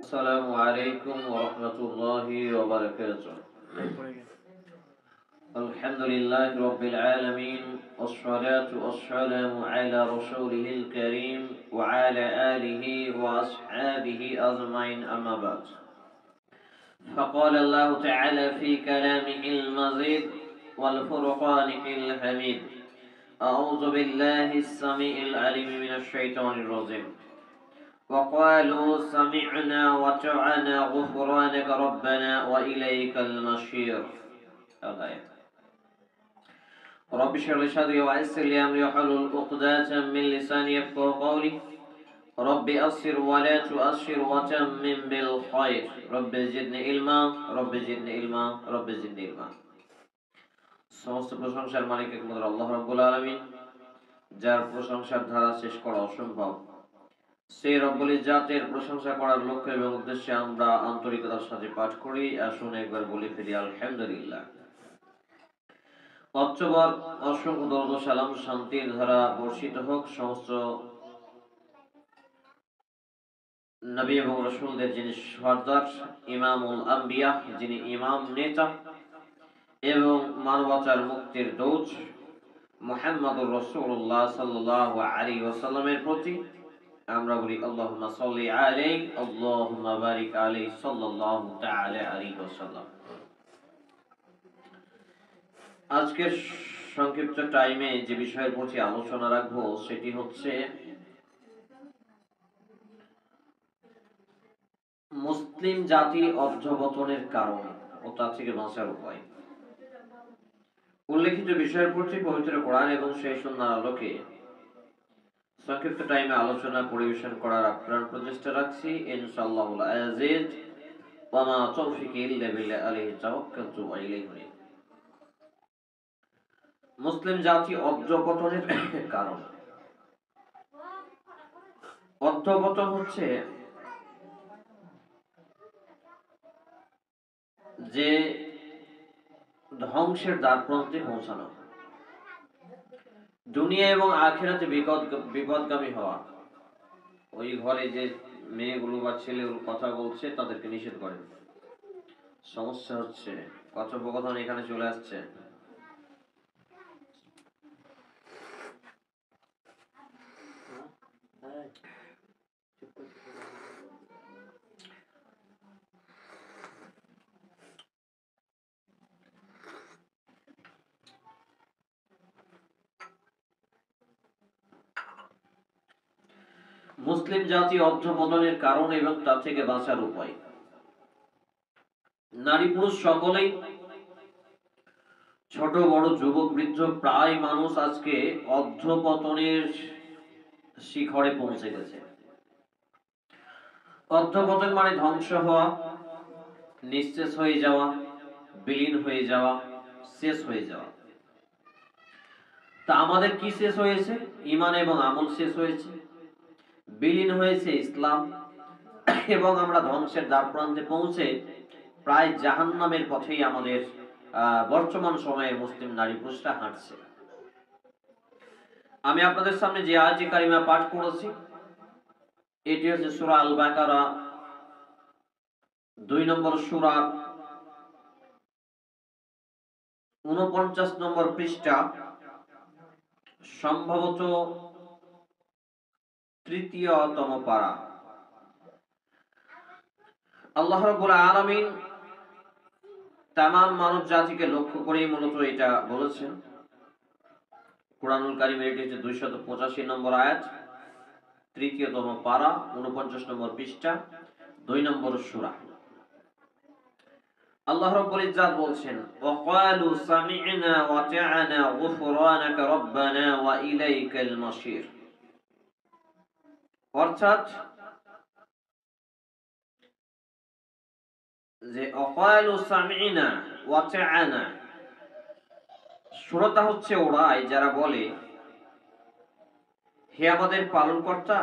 السلام عليكم ورحمة الله وبركاته. الحمد لله رب العالمين، والصلاة والسلام على رسوله الكريم وعلى آله وأصحابه أجمعين، أما بعد. فقال الله تعالى في كلامه المزيد والفرقان الحميد: أعوذ بالله السميع العليم من الشيطان الرجيم. وقالوا سمعنا وأطعنا غفرانك ربنا وإليك المصير. رب اشرح لي صدري ويسر لي أمري واحلل عقدة من لساني يفقهوا قولي. رب أسر ولا تؤسر وتمم بالخير. رب زدني علما، رب زدني علما، رب زدني علما. সমস্ত প্রশংসার মালিক একমাত্র আল্লাহ রাব্বুল আলামিন, যার প্রশংসার ধারা শেষ করা অসম্ভব। সেই রব্বুল ইজ্জাতের প্রশংসা করার লক্ষ্য এবং উদ্দেশ্যে আমরা আন্তরিকতার সাথে পাঠ করি। আসুন একবার বলে ফিরি আলহামদুলিল্লাহ। অতঃপর অসংখ্য দরুদ ও সালাম শান্তির ধারা বর্ষিত হোক সমস্ত নবী এবং রাসূলদের যিনি সরদার, ইমামুল আম্বিয়া, যিনি ইমাম নেতা এবং মানবতার মুক্তির দূত মুহাম্মদুর রাসূলুল্লাহ সাল্লাল্লাহু আলাইহি ওয়াসাল্লামের প্রতি আমরা বলি আল্লাহুম্মা সাল্লি আলাইহি আল্লাহুম্মা বারিক আলাইহি সাল্লাল্লাহু তাআলা আলাইহি ওয়াসাল্লাম। আজকের সংক্ষিপ্ত টাইমে যে বিষয়ের প্রতি আলোচনা রাখবো সেটি হচ্ছে মুসলিম জাতি অধঃপতনের কারণ ও তা থেকে বাঁচার উপায়। উল্লেখিত বিষয়ের প্রতি পবিত্র কোরআন এবং সেই সুন্নাহর আলোকে সংক্ষিপ্ত টাইমে আলোচনা পরিবেশন করার আপ্রাণ প্রচেষ্টা রাখছি ইনশাআল্লাহুল আজিজ। ওয়া মা তাওফীকি ইল্লা বিল্লাহ, আলাইহি তাওয়াক্কালতু ওয়া ইলাইহি উনীব। মুসলিম জাতি অধঃপতনের কারণ। অধঃপতন হচ্ছে যে ধ্বংসের দ্বারপ্রান্তে পৌঁছানো, দুনিয়া এবং আখিরাতে বিপদগামী হওয়া। ওই ঘরে যে মেয়েগুলো বা ছেলেগুলো কথা বলছে তাদেরকে নিষেধ করেন। সমস্যা হচ্ছে কথোপকথন এখানে চলে আসছে। মুসলিম জাতি অধঃপতনের কারণ এবং তা থেকে বাঁচার উপায়। নারী পুরুষ সকলেই, ছোট বড় যুবক বৃদ্ধ প্রায় মানুষ আজকে অধঃপতনের শিখরে পৌঁছে গেছে। অধঃপতন মানে ধ্বংস হওয়া, নিঃশেষ হয়ে যাওয়া, বিলীন হয়ে যাওয়া, শেষ হয়ে যাওয়া। তা আমাদের কি শেষ হয়েছে? ঈমান এবং আমল শেষ হয়েছে, বিলীন হয়েছে ইসলাম, এবং আমরা ধ্বংসের দ্বারপ্রান্তে পৌঁছে প্রায় জাহান্নামের পথেই আমাদের বর্তমান সময়ে মুসলিম নারী পুরুষরা হাঁটছে। আমি আপনাদের সামনে যে আয়াতে কারিমা পাঠ করেছি এটি হচ্ছে সূরা আল বাকারা 2 নম্বর সূরা 49 নম্বর পৃষ্ঠা, সম্ভবত 3য়তম পারা। আল্লাহ রাব্বুল আলামিন তাম মানব জাতিকে লক্ষ্য করেই মূলত এটা বলেছেন। কুরআনুল কারীমের এটি হচ্ছে 285 নম্বর আয়াত, 3য়তম পারা, 49 নম্বর পৃষ্ঠা, 2 নম্বর সূরা। আল্লাহ রাব্বুল ইজ্জাত বলছেন, ওয়াকালু সামি'না ওয়া আতা'না গুফরানাকা রাব্বানা ওয়া ইলাইকাল মাসির। অর্থাৎ যে ওয়াকালু সামি'না ওয়া আতা'না, শ্রোতা হচ্ছে ওরাই যারা বলে হে আমাদের পালনকর্তা,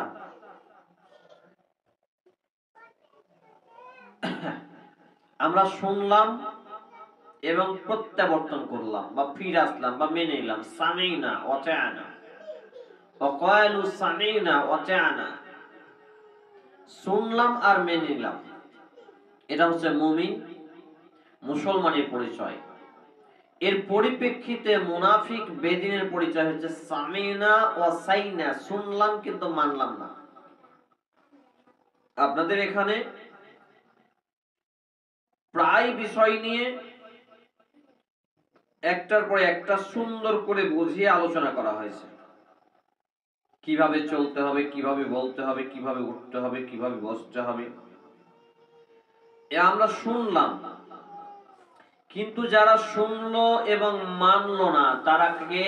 আমরা শুনলাম এবং প্রত্যাবর্তন করলাম বা ফিরে আসলাম বা মেনে নিলাম। সামি'না ওয়া আতা'না, ওয়াকালু সামি'না ওয়া আতা'না, শুনলাম আর মেনে নিলাম। এটা হচ্ছে মুমিন মুসলমানের পরিচয়। এর পরিপ্রেক্ষিতে মুনাফিক বেদিনের পরিচয় হচ্ছে সামিনা ওয়া সাইনা, শুনলাম কিন্তু মানলাম না। আপনাদের এখানে প্রায় বিষয় নিয়ে একটার পর একটা সুন্দর করে বুঝিয়ে আলোচনা করা হয়েছে। কিভাবে চলতে হবে, কিভাবে বলতে হবে, কিভাবে উঠতে হবে, কিভাবে বসতে হবে, আমরা শুনলাম। কিন্তু যারা শুনলো এবং মানলো না তারা কে?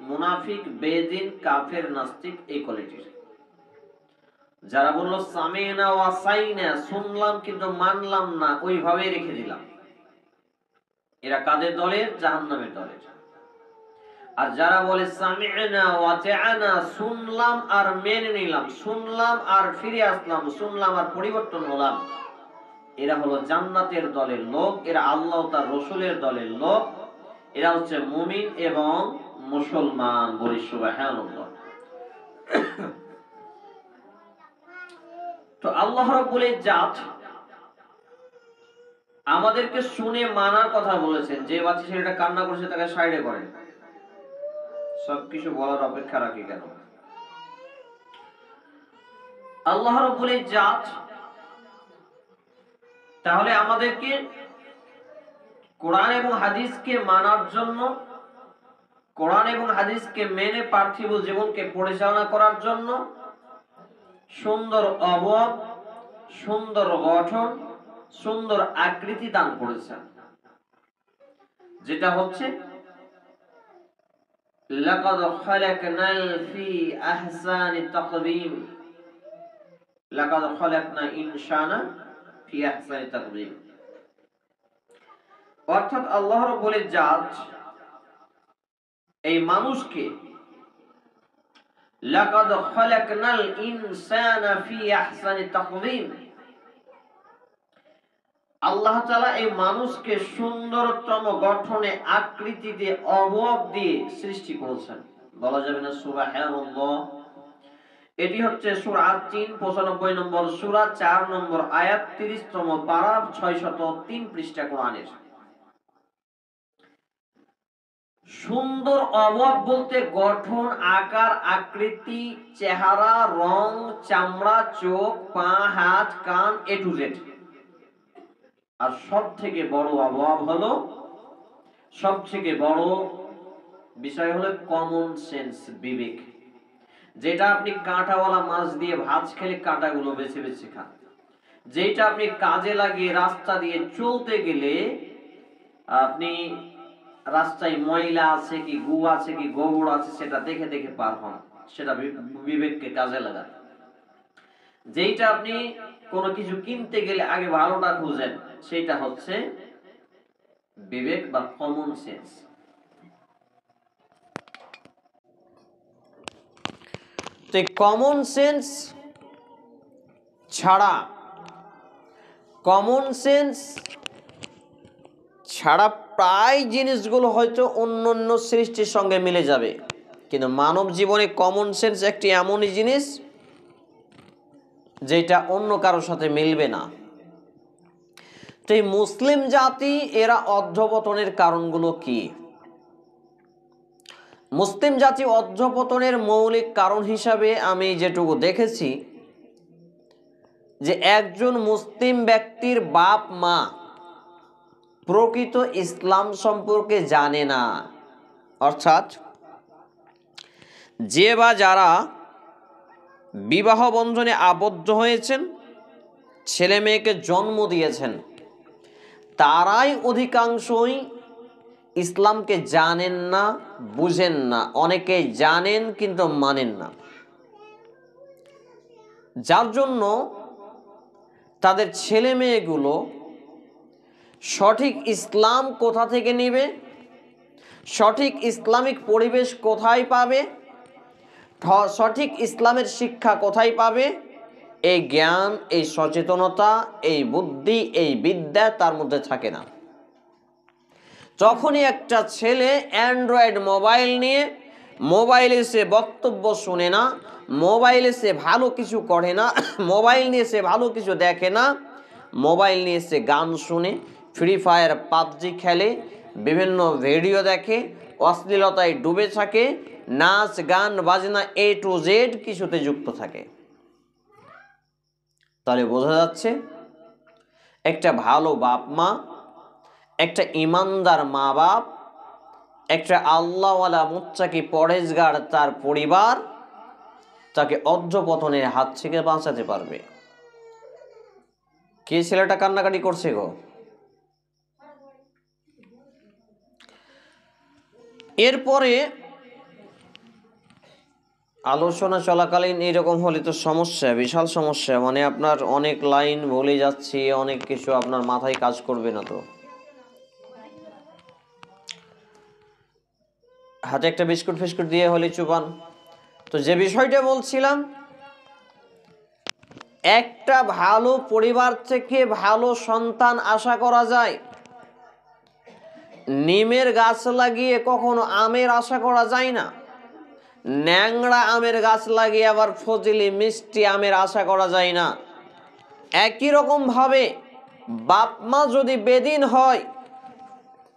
মুনাফিক, বেদিন, কাফের, নাস্তিক, এই কোয়ালিটির। যারা বললো সামিনা ওয়া সাইনা, শুনলাম কিন্তু মানলাম না, ওইভাবে রেখে দিলাম, এরা কাদের দলের? জাহান্নামের দলের। আর যারা বলে সামি'না ওয়া আতা'না, শুনলাম আর মেনে নিলাম, শুনলাম আর ফিরে আসলাম, শুনলাম আর পরিবর্তন হলাম, এরা হলো জান্নাতের দলের লোক, এরা আল্লাহ তার রাসূলের দলের লোক, এরা হচ্ছে মুমিন এবং মুসলমান। বলি সুবহানাল্লাহ। তো আল্লাহ রাব্বুল ইজ্জাত আমাদেরকে শুনে মানার কথা বলেছেন। যে বাচ্চা ছেলেটা কান্না করছে তাকে সাইডে করেন, সবকিছু বলার অপেক্ষা রাখি কেন? আল্লাহ রাব্বুল ইজ্জাত তাহলে আমাদেরকে কোরআন এবং হাদিসকে মানার জন্য, কোরআন এবং হাদিসকে মেনে পার্থিব জীবনকে পরিচালনা করার জন্য সুন্দর অবয়ব, সুন্দর গঠন, সুন্দর আকৃতি দান করেছেন, যেটা হচ্ছে লাকাদ খালাকনাল ফি আহসানি তাকবীম, লাকাদ খালাকনা ইনসানা ফি আহসানি তাকবীম। অর্থাৎ আল্লাহ রাব্বুল ইজ্জাত এই মানুষকে লাকাদ খালাকনাল ইনসানা ফি আহসানি তাকবীম, আল্লাহ তাআলা এই মানুষকে সুন্দরতম গঠনে, আকৃতিতে, অবয়ব দিয়ে সৃষ্টি করেছেন। বলা যাবে না সুবহানাল্লাহ? এটি হচ্ছে সূরা আত-তিন 95 নম্বর সূরা 4 নম্বর আয়াত 30তম পারা 603 পৃষ্ঠা কোরআনের। সুন্দর অবয়ব বলতে গঠন, আকার, আকৃতি, চেহারা, রং, চামড়া, চোখ, পা, হাত, কান, এ টু জেড। আর সব থেকে বড় অবয়ব হলো, সব থেকে বড় বিষয় হলো কমন সেন্স, বিবেক। যেটা আপনি কাঁটাওয়ালা মাছ দিয়ে ভাজ খেলে কাঁটাগুলো বেছে বেছে খান, যেটা আপনি কাজে লাগিয়ে রাস্তা দিয়ে চলতে গেলে আপনি রাস্তায় ময়লা আছে কি, গু আছে কি, গোবর আছে সেটা দেখে দেখে পার হন, সেটা বিবেককে কাজে লাগান। যেটা আপনি কোনো কিছু কিনতে গেলে আগে ভালোটা খুঁজেন, সেটা হচ্ছে বিবেক বা কমন সেন্স। তো কমন সেন্স ছাড়া, কমন সেন্স ছাড়া প্রায় জিনিসগুলো হয়তো অন্য অন্য সৃষ্টির সঙ্গে মিলে যাবে, কিন্তু মানব জীবনে কমন সেন্স একটি এমনই জিনিস যেটা অন্য কারোর সাথে মিলবে না। তো এই মুসলিম জাতি এরা অধঃপতনের কারণগুলো কি? মুসলিম জাতি অধঃপতনের মৌলিক কারণ হিসাবে আমি যেটুকু দেখেছি, যে একজন মুসলিম ব্যক্তির বাপ মা প্রকৃত ইসলাম সম্পর্কে জানে না। অর্থাৎ যে বা যারা বিবাহ বন্ধনে আবদ্ধ হয়েছেন, ছেলে মেয়েকে জন্ম দিয়েছেন, তারাই অধিকাংশই ইসলামকে জানেন না, বুঝেন না। অনেকে জানেন কিন্তু মানেন না, যার জন্য তাদের ছেলে মেয়েগুলো সঠিক ইসলাম কোথা থেকে নেবে, সঠিক ইসলামিক পরিবেশ কোথায় পাবে, সঠিক ইসলামের শিক্ষা কোথায় পাবে, এই জ্ঞান, এই সচেতনতা, এই বুদ্ধি, এই বিদ্যা তার মধ্যে থাকে না। যখনই একটা ছেলে অ্যান্ড্রয়েড মোবাইল নিয়ে মোবাইলে সে বক্তব্য শুনে না, মোবাইলে সে ভালো কিছু করে না, মোবাইল নিয়ে সে ভালো কিছু দেখে না, মোবাইল নিয়েছে, গান শুনে, ফ্রি ফায়ার পাবজি খেলে, বিভিন্ন ভিডিও দেখে, অশ্লীলতায় ডুবে থাকে, নাচ গান বাজনা A to Z কিছুতে যুক্ত থাকে। তাহলে বোঝা যাচ্ছে একটা ভালো বাপ মা, একটা ইমানদার মা বাপ, একটা আল্লাহওয়ালা মুত্তাকি পরহেজগার তার পরিবার তাকে অধঃপতনের হাত থেকে বাঁচাতে পারবে। কে ছেলেটা কান্নাকাটি করছে গো? এরপরে আলোচনা চলাকালীন এরকম হলে তো সমস্যা, বিশাল সমস্যা, মানে আপনার অনেক লাইন ভুলে যাচ্ছি, অনেক কিছু আপনার মাথায় কাজ করবে না। তো হাতে একটা বিস্কুট ফিস্কুট দিয়ে হলে চুপান। তো যে বিষয়টা বলছিলাম, একটা ভালো পরিবার থেকে ভালো সন্তান আশা করা যায়। নিমের গাছ লাগিয়ে কখনো আমের আশা করা যায় না। ন্যাংরা আমের গাছ লাগিয়ে আবার ফজলি মিষ্টি আমের আশা করা যায় না। একই রকম ভাবে বাপ মা যদি বেদিন হয়,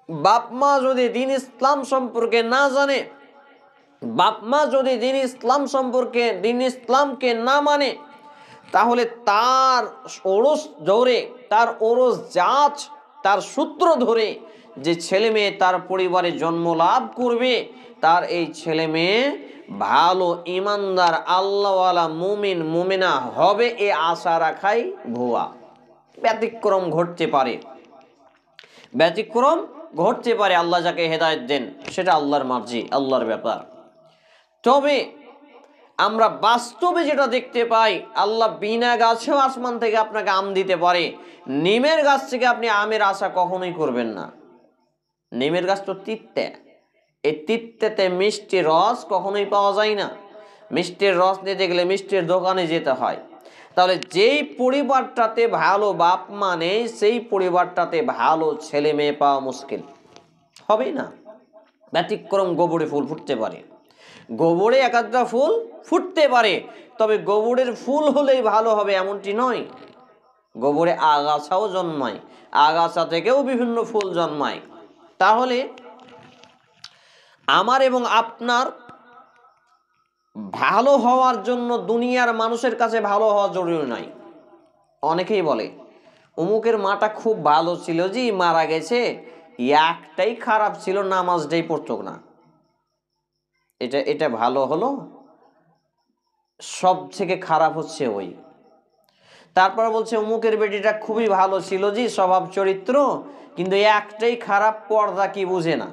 বাপ মা যদি দ্বীন ইসলাম সম্পর্কে না জানে, বাপ মা যদি দ্বীন ইসলাম সম্পর্কে দ্বীন ইসলামকে না মানে, তাহলে তার ওরস ধরে, তার ওরস জাত, তার সূত্র ধরে যে ছেলে মেয়ে তার পরিবারে জন্ম লাভ করবে, তার এই ছেলে মেয়ে ভালো ইমানদার আল্লাহওয়ালা মুমিন মুমিনা হবে, এ আশা রাখাই ভুয়া। ব্যতিক্রম ঘটতে পারে, ব্যতিক্রম ঘটতে পারে, আল্লাহ যাকে হেদায়েত দেন সেটা আল্লাহর মার্জি, আল্লাহর ব্যাপার। তবে আমরা বাস্তবে যেটা দেখতে পাই, আল্লাহ বিনা গাছেও আসমান থেকে আপনাকে আম দিতে পারে। নিমের গাছ থেকে আপনি আমের আশা কখনোই করবেন না। নিমের গাছ তো তিত্তে, এই তিত্তেতে মিষ্টি রস কখনোই পাওয়া যায় না। মিষ্টির রস নিতে গেলে মিষ্টির দোকানে যেতে হয়। তাহলে যেই পরিবারটাতে ভালো বাপ মা নেই, সেই পরিবারটাতে ভালো ছেলে মেয়ে পাওয়া মুশকিল, হবেই না। ব্যতিক্রম গোবরে ফুল ফুটতে পারে, গোবরে এক আধটা ফুল ফুটতে পারে, তবে গোবরের ফুল হলেই ভালো হবে এমনটি নয়। গোবরে আগাছাও জন্মায়, আগাছা থেকেও বিভিন্ন ফুল জন্মায়। তাহলে আমার এবং আপনার ভালো হওয়ার জন্য দুনিয়ার মানুষের কাছে ভালো হওয়া জরুরি নয়। অনেকেই বলে অমুকের মাটা খুব ভালো ছিল, জি মারা গেছে, একটাই খারাপ ছিল, নামাজটাই পড়তো না। এটা ভালো হলো? সব থেকে খারাপ হচ্ছে ওই। তারপর বলছে অমুকের বেটিটা খুবই ভালো ছিল, জি স্বভাব চরিত্র, কিন্তু একটাই খারাপ, পর্দা কি বুঝে না,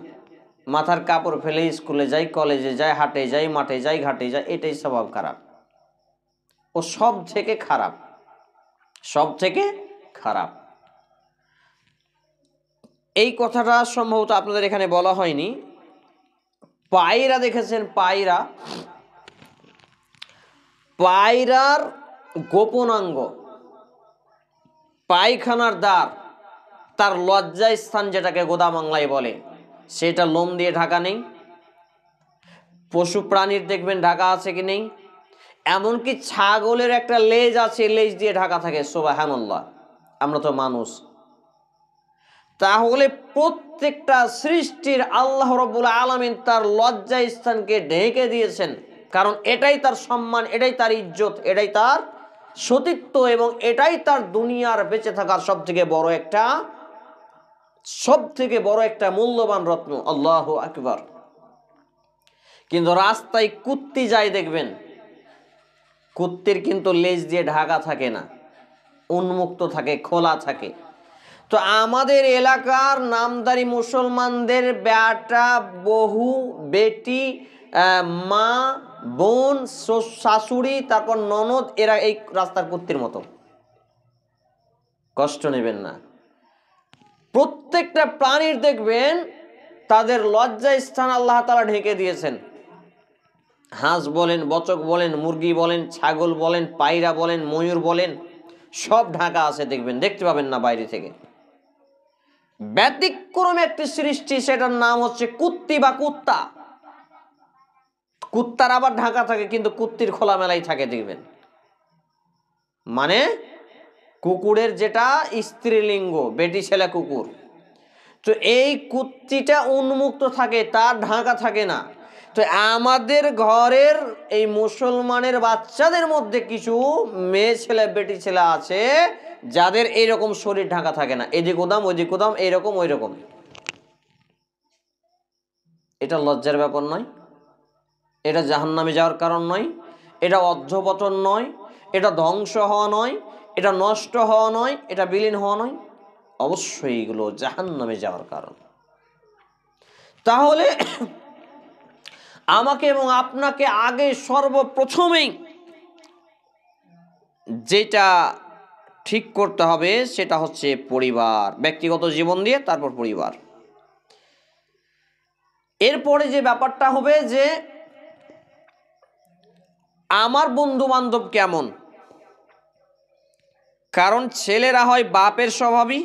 মাথার কাপড় ফেলে স্কুলে যায়, কলেজে যায়, হাটে যায়, মাঠে যায়, ঘাটে যায়, এটাই স্বভাব খারাপ। ও সব থেকে খারাপ, সব থেকে খারাপ। এই কথাটা সম্ভবত আপনাদের এখানে বলা হয়নি। পায়রা দেখেছেন? পায়রা, পায়রার গোপনাঙ্গ, পায়খানার দ্বার, তার লজ্জা স্থান যেটাকে গোদা বাংলায় বলে, সেটা লোম দিয়ে ঢাকা নেই। পশু প্রাণীর দেখবেন ঢাকা আছে কি নেই? এমনকি ছাগলের একটা লেজ আছে, লেজ দিয়ে ঢাকা থাকে। সুবহানাল্লাহ, আমরা তো মানুষ। তাহলে প্রত্যেকটা সৃষ্টির আল্লাহ রাব্বুল আলামিন তার লজ্জা স্থানকে ঢেকে দিয়েছেন, কারণ এটাই তার সম্মান, এটাই তার ইজ্জত, এটাই তার সতীত্ব, এবং এটাই তার দুনিয়ার বেঁচে থাকার সব থেকে বড় একটা মূল্যবান রত্ন। আল্লাহু আকবার। কিন্তু রাস্তায় কুত্তি যায় দেখবেন, কুত্তির কিন্তু লেজ দিয়ে ঢাকা থাকে না, উন্মুক্ত থাকে, খোলা থাকে। তো আমাদের এলাকার নামদারি মুসলমানদের বেটা, বহু, বেটি, মা, বোন, শাশুড়ি, তারপর ননদ, এরা এই রাস্তার কুত্তির মতো। কষ্ট নেবেন না। প্রত্যেকটা প্রাণীর দেখবেন তাদের লজ্জা স্থান আল্লাহ তাআলা ঢেকে দিয়েছেন। হাঁস বলেন, বচক বলেন, মুরগি বলেন, ছাগল বলেন, পায়রা বলেন, ময়ূর বলেন, সব ঢাকা আছে, দেখবেন, দেখতে পাবেন না বাইরে থেকে। ব্যতিক্রম একটি সৃষ্টি, সেটার নাম হচ্ছে কুত্তি বা কুত্তা। কুত্তার আবার ঢাকা থাকে, কিন্তু কুত্তির খোলামেলাই থাকে দেখবেন। মানে কুকুরের যেটা স্ত্রীলিঙ্গ, বেটি ছেলে কুকুর, তো এই কুত্তিটা উন্মুক্ত থাকে, তার ঢাকা থাকে না। তো আমাদের ঘরের এই মুসলমানের বাচ্চাদের মধ্যে কিছু মেয়ে ছেলে বেটি ছেলে আছে যাদের এইরকম শরীর ঢাকা থাকে না, এদিক ওদাম ওইদিক ওদাম, এইরকম ওই রকম। এটা লজ্জার ব্যাপার নয়, এটা জাহান্নামে যাওয়ার কারণ নয়, এটা অধঃপতন নয়, এটা ধ্বংস হওয়া নয়, এটা নষ্ট হওয়া নয়, এটা বিলীন হওয়া নয়, অবশ্যই এগুলো জাহান্নামে যাওয়ার কারণ। তাহলে আমাকে এবং আপনাকে আগে সর্বপ্রথমেই যেটা ঠিক করতে হবে সেটা হচ্ছে পরিবার, ব্যক্তিগত জীবন দিয়ে তারপর পরিবার। এরপরে যে ব্যাপারটা হবে যে আমার বন্ধু বান্ধব কেমন, কারণ ছেলেরা হয় বাপের স্বভাবী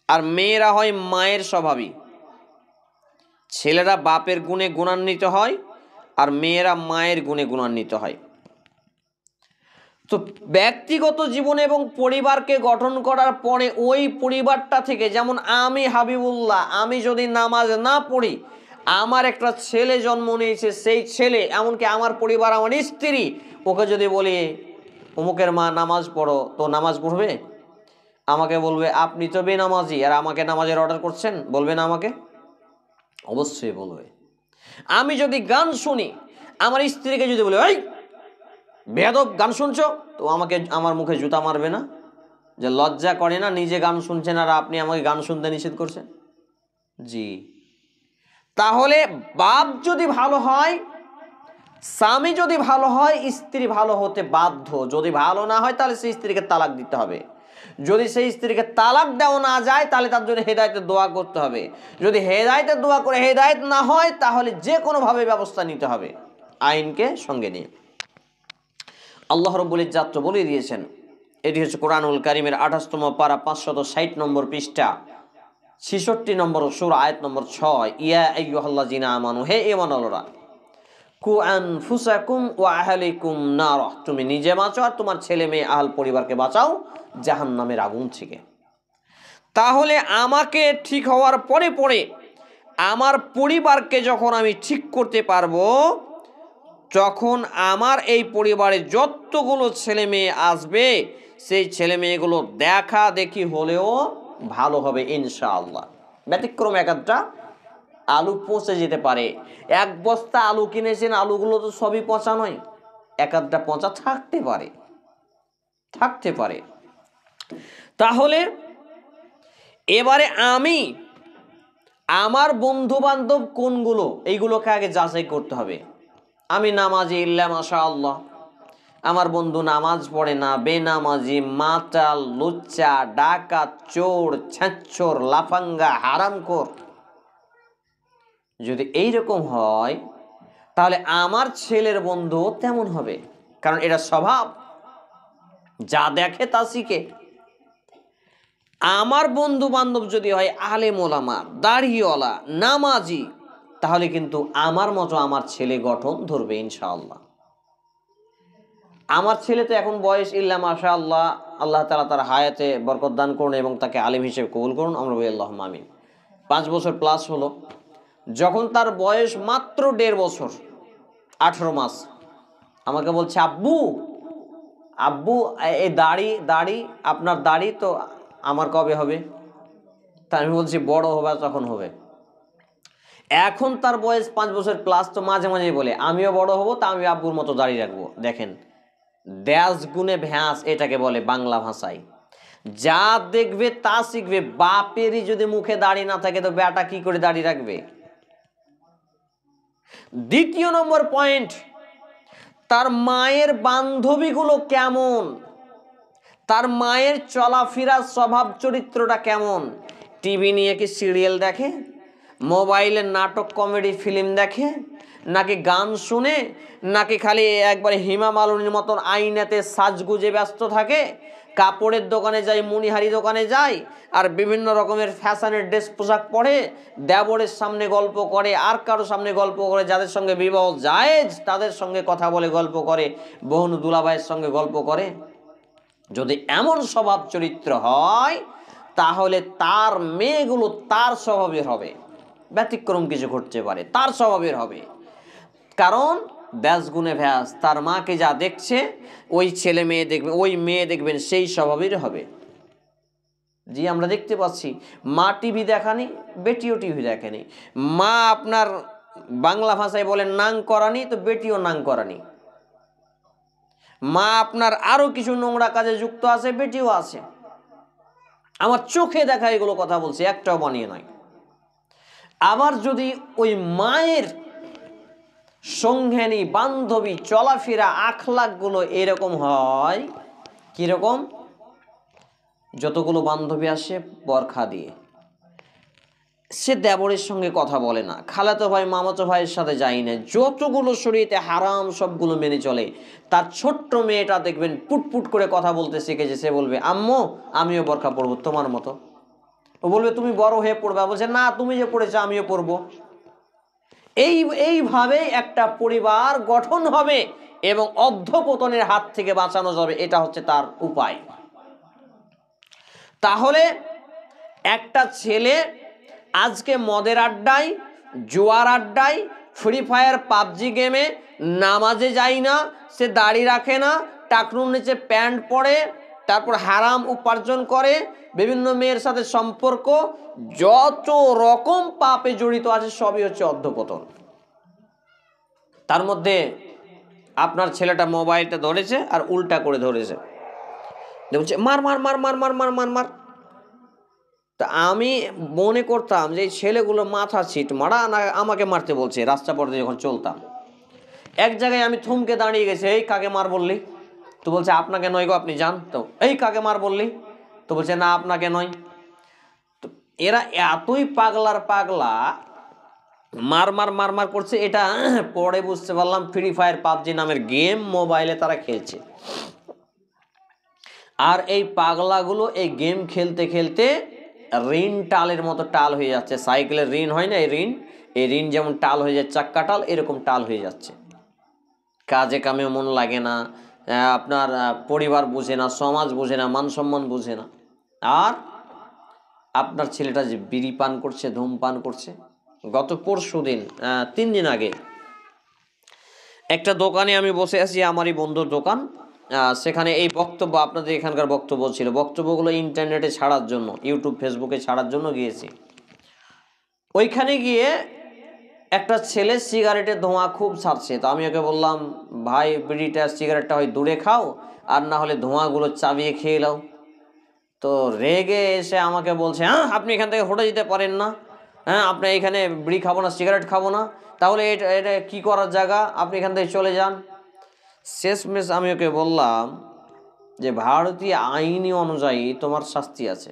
আর মেয়েরা হয় মায়ের স্বভাবী। ছেলেরা বাপের গুণে গুণান্বিত হয় আর মেয়েরা মায়ের গুণে গুণান্বিত হয়। তো ব্যক্তিগত জীবন এবং পরিবারকে গঠন করার পরে ওই পরিবারটা থেকে, যেমন আমি হাবিবুল্লাহ, আমি যদি নামাজ না পড়ি, আমার একটা ছেলে জন্ম নিয়েছে, সেই ছেলে, এমনকি আমার পরিবার, আমার স্ত্রী, ওকে যদি বলি অমুকের মা নামাজ পড়ো, তো নামাজ পড়বে? আমাকে বলবে আপনি তো বেনামাজি আর আমাকে নামাজের অর্ডার করছেন, বলবে না আমাকে? অবশ্যই বলবে। আমি যদি গান শুনি, আমার স্ত্রীকে যদি বলি এই বেয়াদব গান শুনছো, তো আমাকে আমার মুখে জুতা মারবে না? যে লজ্জা করে না, নিজে গান শুনছেন আর আপনি আমাকে গান শুনতে নিষেধ করছেন? জি। তাহলে বাপ যদি ভালো হয়, স্বামী যদি ভালো হয়, স্ত্রী ভালো হতে বাধ্য। যদি ভালো না হয় তাহলে সেই স্ত্রীকে তালাক দিতে হবে। যদি সেই স্ত্রীকে তালাক দেওয়া না যায় তাহলে তার জন্য হেদায়েতের দোয়া করতে হবে। যদি হেদায়েতের দোয়া করে হেদায়েত না হয় তাহলে যে কোনোভাবে ব্যবস্থা নিতে হবে, আইনকে সঙ্গে নিয়ে। আল্লাহ রাব্বুল ইজ্জাত তো বলে দিয়েছেন, এটি হচ্ছে কোরআনুল কারীমের 28তম পারা 560 নম্বর পৃষ্ঠা 66 নম্বর সূরা আয়াত নম্বর 6, ইয়া আইয়ুহাল্লাযিনা আমানু, হে ঈমানওয়ালারা, কু আনফুসাকুম ওয়া আহলিকুম নার, তুমি নিজে বাঁচো আর তোমার ছেলে মেয়ে আহল পরিবারকে বাঁচাও জাহান্নামের আগুন থেকে। তাহলে আমাকে ঠিক হওয়ার পরে পরে আমার পরিবারকে যখন আমি ঠিক করতে পারবো, তখন আমার এই পরিবারে যতগুলো ছেলে মেয়ে আসবে সেই ছেলে মেয়েগুলো দেখা দেখি হলেও ভালো হবে ইনশাআল্লাহ। ব্যতিক্রম এক আধটা আলু পচে যেতে পারে, এক বস্তা আলু কিনেছেন, আলুগুলো তো সবই পচা নয়, এক আধটা পচা থাকতে পারে। তাহলে এবারে আমি আমার বন্ধু বান্ধব কোনগুলো, এইগুলোকে আগে যাচাই করতে হবে। আমি নামাজি, ইল্লা মাশাআল্লাহ, আমার বন্ধু নামাজ পড়ে না, বেনামাজি, মাতাল, লুচ্চা, ডাকাত, চোর, ছ্যাঁচ্চর, লাফাঙ্গা, হারামখোর, যদি এইরকম হয় তাহলে আমার ছেলের বন্ধু তেমন হবে, কারণ এটা স্বভাব, যা দেখে তা শিখে। আমার বন্ধু বান্ধব যদি হয় আলেম ওলামা, দাড়িওয়ালা, নামাজি, তাহলে কিন্তু আমার মতো আমার ছেলে গঠন ধরবে ইনশাআল্লাহ। আমার ছেলে তো এখন বয়স ইল্লা মাশাআল্লাহ, আল্লাহ তাআলা তার হায়াতে বরকত দান করুন এবং তাকে আলেম হিসেবে কবুল করুন, আমরা বলি আল্লাহুম্মা আমিন। 5 বছর প্লাস হলো, যখন তার বয়স মাত্র 1.5 বছর 18 মাস, আমাকে বলছে আব্বু আব্বু এই দাড়ি আপনার দাড়ি তো আমার কবে হবে? তা আমি বলছি বড় হবে তখন হবে। এখন তার বয়স 5 বছর প্লাস, তো মাঝে মাঝে বলে আমিও বড় হব, তা আমি আব্বুর মতো দাড়ি রাখবো। দেখেন, দেশ গুণে ভ্যাস এটাকে বলে বাংলা ভাষায়। যা দেখবে তা শিখবে। বাপেরই যদি মুখে দাড়ি না থাকে তো বেটা কি করে দাড়ি রাখবে? দ্বিতীয় নম্বর পয়েন্ট, তার মায়ের বান্ধবীগুলো কেমন, তার মায়ের চলাফেরা স্বভাব চরিত্রটা কেমন। টিভি নিয়ে কি সিরিয়াল দেখে, মোবাইলে নাটক কমেডি ফিল্ম দেখে, নাকি গান শুনে, নাকি খালি একবারে হিমা মালিনীর মতন আইনাতে সাজগুজে ব্যস্ত থাকে, কাপড়ের দোকানে যায়, মণিহারি দোকানে যায় আর বিভিন্ন রকমের ফ্যাশনের ড্রেস পোশাক পরে দেবরের সামনে গল্প করে, আর কারো সামনে গল্প করে, যাদের সঙ্গে বিবাহ জায়েজ তাদের সঙ্গে কথা বলে গল্প করে, বোন দুলাভাইয়ের সঙ্গে গল্প করে। যদি এমন স্বভাব চরিত্র হয় তাহলে তার মেয়েগুলো তার স্বভাবের হবে, ব্যতিক্রম কিছু ঘটতে পারে, তার স্বভাবের হবে। কারণ ব্যাস গুণে ভ্যাস, তার মাকে যা দেখছে ওই ছেলে মেয়ে দেখবে, ওই মেয়ে দেখবেন সেই স্বভাবের হবে। জি, আমরা দেখতে পাচ্ছি মা টিভি দেখানি, বেটিও টিভি দেখেনি। মা আপনার বাংলা ভাষায় বলেন নাং করানি, তো বেটিও নাং করানি। মা আপনার আরো কিছু নোংরা কাজে যুক্ত আছে, বেটিও আছে। আমার চোখে দেখা এগুলো কথা বলছি, একটাও বানিয়ে নয়। আবার যদি ওই মায়ের সঙ্গিনী বান্ধবী চলাফেরা আখলাকগুলো এরকম হয়, কিরকম? যতগুলো বান্ধবী আসে বরখা দিয়ে, সে দেবরের সঙ্গে কথা বলে না, খালাতো ভাই মামাতো ভাইয়ের সাথে যায় না, যতগুলো শরীয়তে হারাম সবগুলো মেনে চলে। তার ছোট্ট মেয়েটা দেখবেন পুটপুট করে কথা বলতে শিখেছে, সে বলবে আম্মু আমিও বরখা পরবো তোমার মতো। ও বলবে তুমি বড় হয়ে পড়বে, বলছে না তুমি যে পড়েছো আমিও পড়বো। এইভাবে একটা পরিবার গঠন হবে এবং অধঃপতনের হাত থেকে বাঁচানো যাবে, এটা হচ্ছে তার উপায়। তাহলে একটা ছেলে আজকে মদের আড্ডায়, জুয়ার আড্ডায়, ফ্রি ফায়ার পাবজি গেমে, নামাজে যায় না, সে দাড়ি রাখে না, টাকনুর নিচে প্যান্ট পরে, তারপর হারাম উপার্জন করে, বিভিন্ন মেয়ের সাথে সম্পর্ক, যত রকম পাপে জড়িত আছে সবই হচ্ছে অধঃপতন। তার মধ্যে আপনার ছেলেটা মোবাইলটা ধরেছে আর উল্টা করে ধরেছে, বলছে মার মার মার মার মার মার মার মার। তা আমি মনে করতাম যে এই ছেলেগুলো মাথা ছিট মারা না আমাকে মারতে বলছে। রাস্তা পথে যখন চলতাম এক জায়গায় আমি থমকে দাঁড়িয়ে গেছি, এই কাকে মার বললি? তো বলছে আপনাকে নয় গো, আপনি যান। তো এই কাকে মার বললি? তো বলছে না আপনাকে নয়। তো এরা এতই পাগলার পাগলা, মার মার মার মার করছে। এটা পরে বুঝতে পারলাম ফ্রি ফায়ার পাবজি নামের গেম মোবাইলে তারা খেলছে। আর এই পাগলাগুলো এই গেম খেলতে খেলতে ঋণ টালের মতো টাল হয়ে যাচ্ছে। সাইকেলের ঋণ হয় না, এই ঋণ যেমন টাল হয়ে যাচ্ছে, চাক্কা টাল, এরকম টাল হয়ে যাচ্ছে। কাজে কামে মন লাগে না, আপনার পরিবার বুঝে না, সমাজ বুঝে না, মান সম্মান বুঝে না। আর আপনার ছেলেটা যে বিড়ি পান করছে, ধূমপান করছে, গত পরশু দিন 3 দিন আগে একটা দোকানে আমি বসে আছি, আমারই বন্ধুর দোকান, সেখানে এই বক্তব্য, আপনাদের এখানকার বক্তব্য ছিল, বক্তব্যগুলো ইন্টারনেটে ছাড়ার জন্য, ইউটিউব ফেসবুকে ছাড়ার জন্য গিয়েছি। ওইখানে গিয়ে একটা ছেলে সিগারেটের ধোঁয়া খুব ছাড়ছে। তো আমি ওকে বললাম ভাই বিড়িটা সিগারেটটা হয় দূরে খাও, আর না হলে ধোঁয়াগুলো চাবিয়ে খেয়ে নাও। তো রেগে এসে আমাকে বলছে হ্যাঁ আপনি এখান থেকে হটে যেতে পারেন না, হ্যাঁ আপনি এখানে বিড়ি খাবো না, সিগারেট খাবো না, তাহলে এটা কী করার জায়গা, আপনি এখান থেকে চলে যান। শেষমেশ আমি ওকে বললাম যে ভারতীয় আইনি অনুযায়ী তোমার শাস্তি আছে।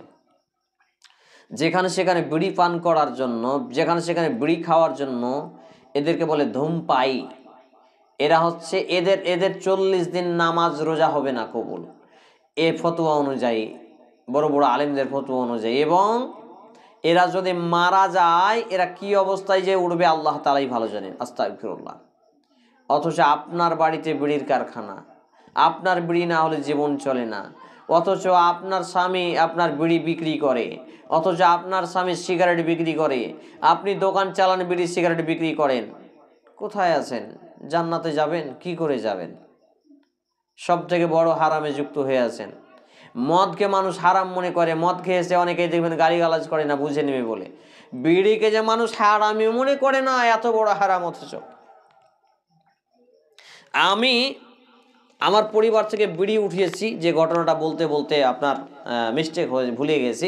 যেখানে সেখানে বিড়ি পান করার জন্য, যেখানে সেখানে বিড়ি খাওয়ার জন্য এদেরকে বলে ধূমপায়ী। এরা হচ্ছে এদের 40 দিন নামাজ রোজা হবে না কবুল, এ ফতোয়া অনুযায়ী, বড় বড় আলেমদের ফতোয়া অনুযায়ী। এবং এরা যদি মারা যায় এরা কি অবস্থায় যে উঠবে আল্লাহ তাআলাই ভালো জানেন, আস্তাগফিরুল্লাহ। অথচ আপনার বাড়িতে বিড়ির কারখানা, আপনার বিড়ি না হলে জীবন চলে না। অথচ আপনার স্বামী আপনার বিড়ি বিক্রি করে, অথচ আপনার স্বামী সিগারেট বিক্রি করে, আপনি দোকান চালান, বিড়ি সিগারেট বিক্রি করেন। কোথায় আছেন? জান্নাতে যাবেন? কি করে যাবেন? সব থেকে বড় হারামে যুক্ত হয়ে আছেন। মদকে মানুষ হারাম মনে করে, মদ খেয়েছে অনেকেই দেখবেন গালিগালাজ করে না, বুঝে নেবে বলে। বিড়িকে যে মানুষ হারামি মনে করে না, এত বড় হারাম। অথচ আমি আমার পরিবার থেকে বিড়ি উঠিয়েছি, যে ঘটনাটা বলতে বলতে আপনার মিস্টেক হয়ে ভুলে গেছি।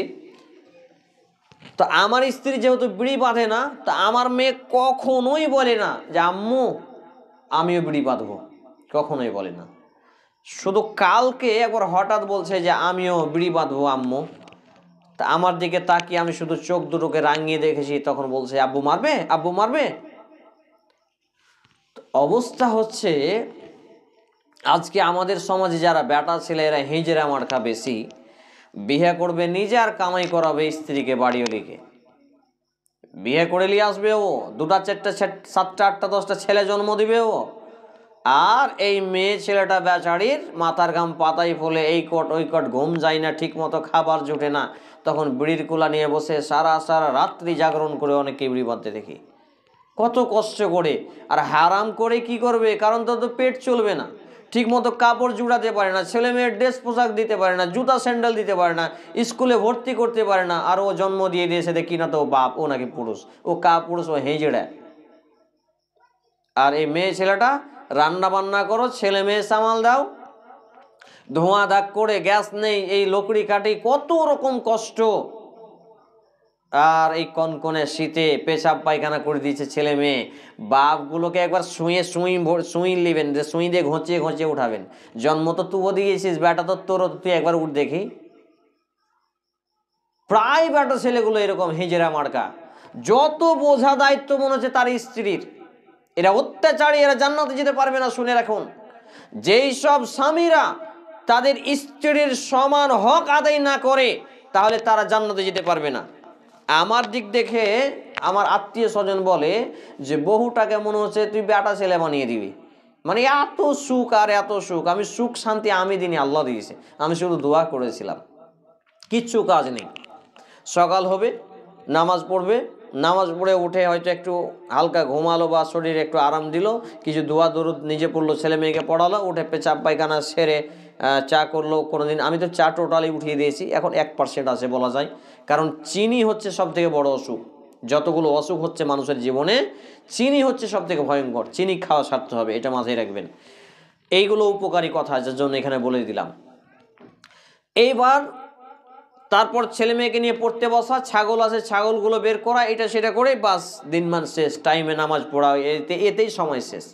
তো আমার স্ত্রী যেহেতু বিড়ি বাঁধে না, তা আমার মেয়ে কখনোই বলে না যে আম্মু আমিও বিড়ি বাঁধবো, কখনোই বলে না। শুধু কালকে একবার হঠাৎ বলছে যে আমিও বিড়ি বাঁধবো আম্মু। তা আমার দিকে তাকিয়ে আমি শুধু চোখ দুটোকে রাঙিয়ে দেখেছি, তখন বলছে আব্বু মারবে, আব্বু মারবে। অবস্থা হচ্ছে আজকে আমাদের সমাজে যারা বেটা ছেলেরা হিজড়া মার্কা বেশি, বিয়ে করবে নিজে আর কামাই করাবে স্ত্রীকে, বাড়িওয়ালিকে। বিয়ে করে নিয়ে আসবে ও, 2টা 4টা 7টা 8টা 10টা ছেলে জন্ম দিবে ও, আর এই মেয়ে ছেলেটা বেচারির মাথার ঘাম পাতাই ফলে এই কট ওই কট, ঘুম যায় না, ঠিক মতো খাবার জোটে না, তখন বিড়ির কুলা নিয়ে বসে সারা সারা রাত্রি জাগরণ করে অনেকে বিড়ি বাঁধতে দেখি, কত কষ্ট করে। আর হারাম করে কি করবে, কারণ তো পেট চলবে না, ঠিক মতো কাপড় জুড়াতে পারে না, ছেলে মেয়ের ড্রেস পোশাক দিতে পারে না, জুতা স্যান্ডেল দিতে পারে না, স্কুলে ভর্তি করতে পারে না, আর ও জন্ম দিয়ে দিয়েছে দেখি না তো বাপ, ও নাকি পুরুষ, ও পুরুষ, ও হেঁজেড়া। আর এই মেয়ে ছেলেটা রান্না বান্না করো, ছেলে মেয়ে সামাল দাও, ধোঁয়া দাগ করে, গ্যাস নেই, এই লকড়ি কাটি, কত রকম কষ্ট। আর এই কনকনে শীতে পেশাব পায়খানা করে দিয়েছে ছেলে মেয়ে, বাপগুলোকে একবার সুই নেবেন, যে সুই দিয়ে ঘঁচিয়ে ঘঁচিয়ে উঠাবেন। জন্ম তো তুও দিয়েছিস, বেটা তো তোর, তুই একবার উঠ দেখি। প্রায় বেটা ছেলেগুলো এরকম হিজেরা মার্কা, যত বোঝা দায়িত্ব মনে হচ্ছে তার স্ত্রীর। এরা অত্যাচারী, এরা জান্নাতে যেতে পারবে না। শুনে রাখুন, যেই সব স্বামীরা তাদের স্ত্রীর সমান হক আদায় না করে, তাহলে তারা জান্নাতে যেতে পারবে না। আমার দিক দেখে আমার আত্মীয় স্বজন বলে যে বহুটাকে মনে হচ্ছে তুই বেটা ছেলে বানিয়ে দিবি, মানে এত সুখ আর এত সুখ। আমি সুখ শান্তি আমি দিনই, আল্লাহ দিয়েছে, আমি শুধু দোয়া করেছিলাম, কিচ্ছু কাজ নেই। সকাল হবে, নামাজ পড়বে, নামাজ পড়ে উঠে হয়তো একটু হালকা ঘুমালো বা শরীরে একটু আরাম দিল, কিছু দোয়া দরুদ নিজে পড়লো, ছেলে মেয়েকে পড়ালো, উঠে পেচাব পায়খানা সেরে চা করলো। কোনোদিন আমি তো চা টোটালি উঠিয়ে দিয়েছি, এখন 1% আছে বলা যায়, কারণ চিনি হচ্ছে সব থেকে বড় অসুখ। যতগুলো অসুখ হচ্ছে মানুষের জীবনে, চিনি হচ্ছে সব থেকে ভয়ঙ্কর। চিনি খাওয়া ছাড়তে হবে, এটা মাথায় রাখবেন। এইগুলো উপকারী কথা, যার জন্য এখানে বলে দিলাম। এইবার তারপর ছেলে মেয়েকে নিয়ে পড়তে বসা, ছাগল আছে ছাগলগুলো বের করা, এটা সেটা করে বাস দিনমান শেষ, টাইমে নামাজ পড়া, এতেই সময় শেষ।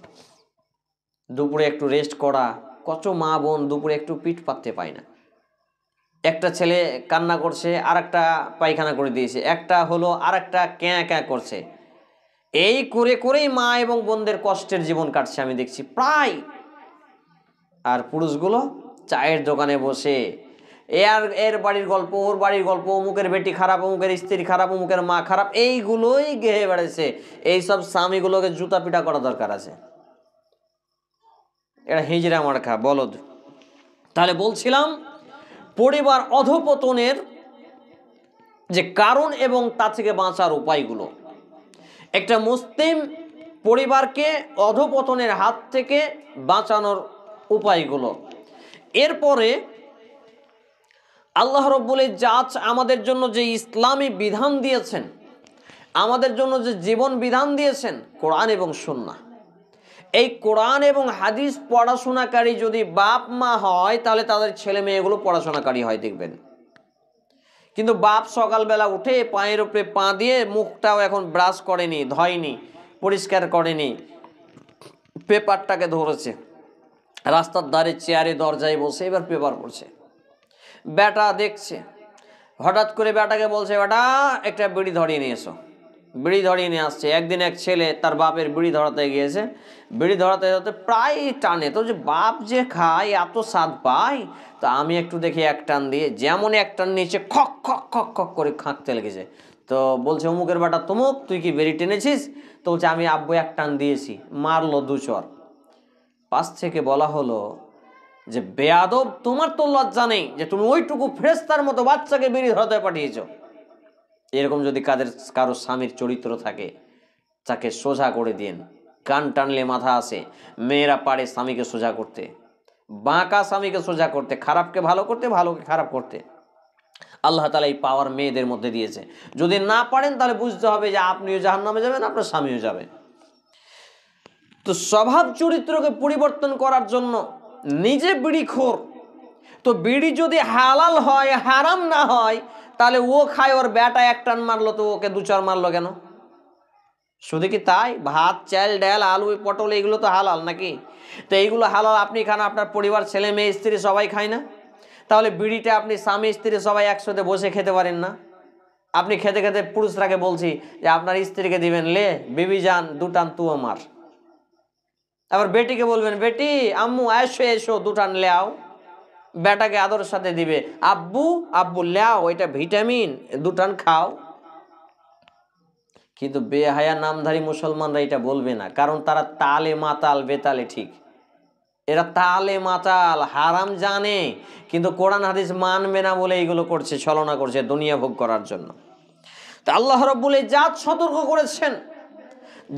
দুপুরে একটু রেস্ট করা, কত মা বোন দুপুরে একটু পিঠ পাততে পায় না। একটা ছেলে কান্না করছে, আর একটা পায়খানা করে দিয়েছে, একটা হলো আর একটা ক্যাঁ ক্যাঁ করছে, এই করে করেই মা এবং বোনদের কষ্টের জীবন কাটছে আমি দেখছি প্রায়। আর পুরুষগুলো চায়ের দোকানে বসে এর বাড়ির গল্প, ওর বাড়ির গল্প, অমুকের বেটি খারাপ, অমুকের স্ত্রী খারাপ, অমুকের মা খারাপ, এইগুলোই গেহে বেড়েছে। এইসব স্বামীগুলোকে জুতা পিটা করা দরকার আছে। এটা হিজড়া মার্কা বলদ। তাহলে বলছিলাম পরিবার অধপতনের যে কারণ এবং তা থেকে বাঁচার উপায়গুলো। একটা মুসলিম পরিবারকে অধপতনের হাত থেকে বাঁচানোর উপায়গুলো। এরপরে আল্লাহ রাব্বুল ইজ্জাত আমাদের জন্য যে ইসলামী বিধান দিয়েছেন, আমাদের জন্য যে জীবন বিধান দিয়েছেন, কোরআন এবং সুন্নাহ। এই কোরআন এবং হাদিস পড়াশোনাকারী যদি বাপ মা হয়, তাহলে তাদের ছেলে মেয়েগুলো পড়াশোনাকারী হয় দেখবেন। কিন্তু বাপ সকালবেলা উঠে পায়ের উপরে পা দিয়ে, মুখটাও এখন ব্রাশ করেনি, ধয়নি, পরিষ্কার করেনি, পেপারটাকে ধরেছে, রাস্তার ধারে চেয়ারে দরজায় বসে এবার পেপার পড়ছে। বেটা দেখছে, হঠাৎ করে বেটাকে বলছে, বেটা একটা বিড়ি ধরিয়ে নিয়ে এসো। বিড়ি ধরিয়ে নিয়ে আসছে। একদিন এক ছেলে তার বাপের বিড়ি ধরাতে গিয়েছে, বিড়ি ধরাতে ধরাতে প্রায় টানে, তো যে বাপ যে খায় এত স্বাদ পায়, তো আমি একটু দেখি এক টান দিয়ে, যেমন এক টান নিচে খক খক খক খক করে খাঁকতে লেগেছে। তো বলছে, অমুকের বেটা তমুক, তুই কি বিড়ি টেনেছিস? তো বলছে, আমি আব্বু এক টান দিয়েছি। মারলো 2 চর। পাশ থেকে বলা হলো যে বেয়াদব, তোমার তো লজ্জা নেই যে তুমি ওইটুকু ফেরেশতার মতো বাচ্চাকে বিড়ি ধরাতে পাঠিয়েছ। এরকম যদি কারো স্বামীর চরিত্র থাকে, তাকে সোজা করে দিন। কান টানলে মাথা আসে, মেয়েরা পারে স্বামীকে সোজা করতে, বাঁকা স্বামীকে সোজা করতে, খারাপকে ভালো করতে, ভালোকে খারাপ করতে। আল্লাহ তাআলা এই পাওয়ার মেয়েদের মধ্যে দিয়েছে। যদি না পারেন তাহলে বুঝতে হবে যে আপনিও জাহান্নামে যাবেন, আপনার স্বামীও যাবে। তো স্বভাব চরিত্রকে পরিবর্তন করার জন্য নিজে বিড়িখোর, তো বিড়ি যদি হালাল হয়, হারাম না হয়, তাহলে ও খায়, ওর বেটা এক টান মারলো তো ওকে 2 চর মারলো কেন? শুধু কি তাই? ভাত, চাল, ডাল, আলু, পটল এগুলো তো হালাল নাকি? তো এইগুলো হালাল, আপনি খান, আপনার পরিবার, ছেলে মেয়ে স্ত্রী সবাই খায় না? তাহলে বিড়িটা আপনি স্বামী স্ত্রী সবাই একসাথে বসে খেতে পারেন না? আপনি খেতে খেতে পুরুষরাকে বলছি যে আপনার স্ত্রীকে দিবেন, লে বিবি যান 2 টান তুও মার। আবার বেটিকে বলবেন, বেটি আম্মু এসো এসো 2 টান লেও। বেটাকে আদরের সাথে দিবে, আব্বু আব্বু লেও, এটা ভিটামিন, 2 টান খাও। কিন্তু বেহায়া নামধারী মুসলমানরা এটা বলবে না, কারণ তারা তালে মাতাল, বেতালে ঠিক। এরা তালে মাতাল, হারাম জানে কিন্তু কোরআন হাদিস মানবে না বলে এগুলো করছে, ছলনা করছে দুনিয়া ভোগ করার জন্য। তা আল্লাহ রাব্বুল ইজ্জাত সতর্ক করেছেন,